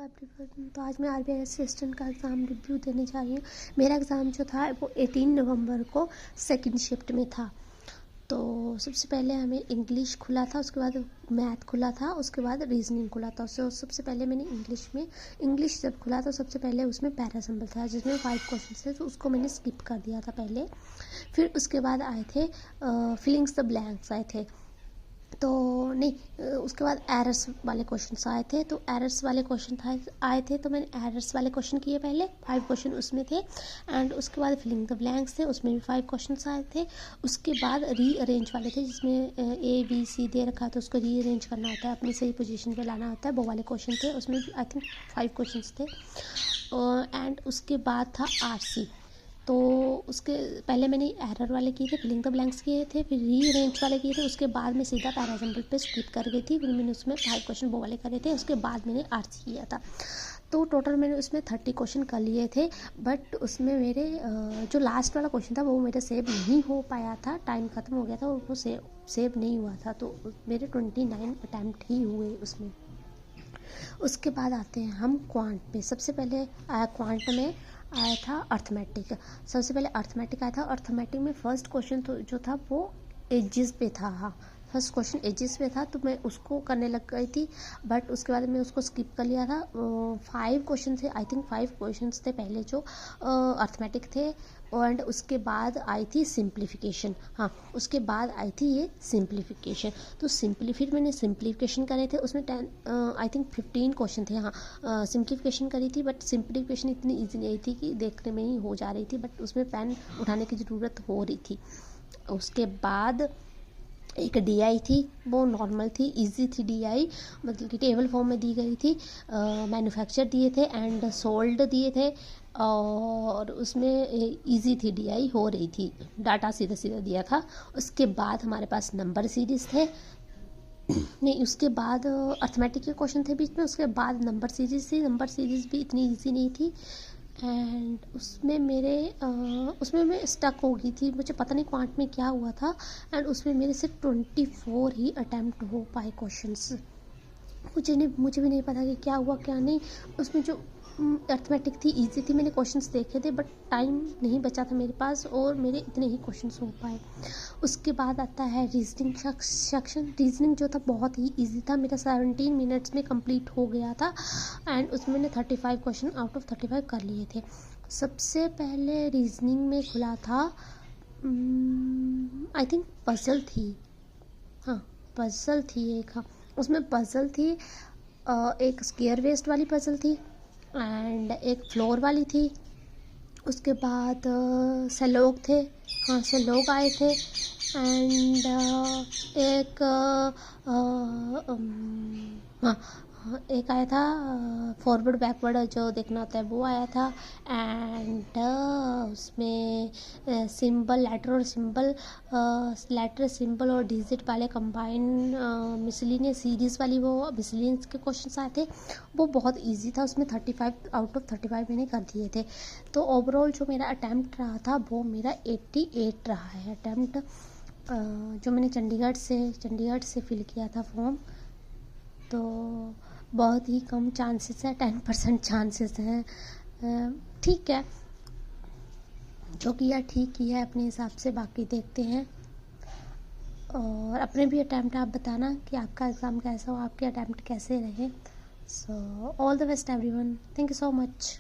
Everyone. तो आज मैं आरबीआई असिस्टेंट का एग्ज़ाम रिव्यू देने जा रही हूँ। मेरा एग्ज़ाम जो था वो 18 नवंबर को सेकंड शिफ्ट में था। तो सबसे पहले हमें इंग्लिश खुला था, उसके बाद मैथ खुला था, उसके बाद रीजनिंग खुला था। सबसे पहले मैंने इंग्लिश जब खुला तो सबसे पहले उसमें पैरा सिंबल था जिसमें 5 क्वेश्चन थे, तो उसको मैंने स्किप कर दिया था पहले। फिर उसके बाद आए थे फिलिंग्स द ब्लैंक्स आए थे। तो नहीं, उसके बाद एरर्स वाले क्वेश्चन आए थे। तो एरर्स वाले क्वेश्चन आए थे तो मैंने एरर्स वाले क्वेश्चन किए पहले, 5 क्वेश्चन उसमें थे। एंड उसके बाद फिलिंग द ब्लैंक्स थे, उसमें भी 5 क्वेश्चन आए थे। उसके बाद रीअरेंज वाले थे जिसमें ABC दे रखा था, उसको रीअरेंज करना होता है, अपनी सही पोजीशन पे लाना होता है, वो वाले क्वेश्चन थे। उसमें भी आई थिंक 5 क्वेश्चन थे। एंड उसके बाद था RC। तो उसके पहले मैंने एरर वाले किए थे, फिलिंग द ब्लैंक्स किए थे, फिर रीअरेंज वाले किए थे। उसके बाद मैं सीधा पैरा सिंबल पे स्किप कर गई थी। फिर मैंने उसमें 5 क्वेश्चन वो वाले करे थे, उसके बाद मैंने RC किया था। तो टोटल मैंने उसमें 30 क्वेश्चन कर लिए थे। बट उसमें मेरे जो लास्ट वाला क्वेश्चन था वो मेरे सेव नहीं हो पाया था, टाइम ख़त्म हो गया था और वो सेव नहीं हुआ था। तो मेरे 29 अटैम्प्ट ही हुए उसमें। उसके बाद आते हैं हम क्वांट पे। सबसे पहले क्वांट में आया था अर्थमेटिक। सबसे पहले अर्थमेटिक आया था। अर्थमेटिक में फर्स्ट क्वेश्चन तो जो था वो एजेस पे था। हाँ, फर्स्ट क्वेश्चन एजेस पे था, तो मैं उसको करने लग गई थी। बट उसके बाद मैं उसको स्किप कर लिया था। 5 क्वेश्चन थे, आई थिंक 5 क्वेश्चन थे पहले जो अर्थमेटिक थे। एंड उसके बाद आई थी सिंप्लीफिकेशन। हाँ, उसके बाद आई थी ये सिंप्लीफिकेशन। तो फिर मैंने सिंप्लीफिकेशन करे थे, उसमें 10 आई थिंक 15 क्वेश्चन थे। हाँ, सिंप्लीफिकेशन करी थी, बट सिंप्लीफिकेशन इतनी ईजी नहीं थी कि देखने में ही हो जा रही थी, बट उसमें पेन उठाने की ज़रूरत हो रही थी। उसके बाद एक DI थी, वो नॉर्मल थी, इजी थी DI, मतलब कि टेबल फॉर्म में दी गई थी। मैन्युफैक्चर दिए थे एंड सोल्ड दिए थे, और उसमें इजी थी, DI हो रही थी, डाटा सीधा सीधा दिया था। उसके बाद हमारे पास नंबर सीरीज़ थे। नहीं, उसके बाद अर्थमेटिक के क्वेश्चन थे बीच में, उसके बाद नंबर सीरीज़ थी। नंबर सीरीज़ भी इतनी ईजी नहीं थी। एंड उसमें मैं स्टक हो गई थी, मुझे पता नहीं क्वांट में क्या हुआ था। एंड उसमें मेरे से 24 ही अटैम्प्ट हो पाए क्वेश्चंस। मुझे भी नहीं पता कि क्या हुआ क्या नहीं। उसमें जो अर्थमेटिक थी, इजी थी, मैंने क्वेश्चंस देखे थे, बट टाइम नहीं बचा था मेरे पास और मेरे इतने ही क्वेश्चंस हो पाए। उसके बाद आता है रीजनिंग सेक्शन। रीजनिंग जो था बहुत ही इजी था, मेरा 17 मिनट्स में कंप्लीट हो गया था। एंड उसमें मैंने 35 क्वेश्चन आउट ऑफ 35 कर लिए थे। सबसे पहले रीजनिंग में खुला था आई थिंक पजल थी। हाँ, पजल थी एक। हाँ, उसमें पजल थी, एक स्क्वायर वेस्ट वाली पजल थी एंड एक फ्लोर वाली थी। उसके बाद सलोग थे। हाँ, सलोग आए थे। एंड एक हाँ, एक आया था फॉरवर्ड बैकवर्ड जो देखना होता है वो आया था। एंड उसमें सिंबल, लेटर सिंबल और डिजिट वाले कंबाइन मिसलिनियस सीरीज़ वाली वो मिसलिनियस के क्वेश्चन आए थे, वो बहुत इजी था। उसमें 35 आउट ऑफ 35 मैंने कर दिए थे। तो ओवरऑल जो मेरा अटैम्प्ट रहा था वो मेरा 88 रहा है अटैम्प्ट, जो मैंने चंडीगढ़ से फिल किया था फॉर्म। तो बहुत ही कम चांसेस है, 10% चांसेस हैं। ठीक है, जो किया ठीक किया है अपने हिसाब से, बाकी देखते हैं। और अपने भी अटैम्प्ट आप बताना कि आपका एग्ज़ाम कैसा हो, आपके अटैम्प्ट कैसे रहे। So all the best everyone, thank you so much.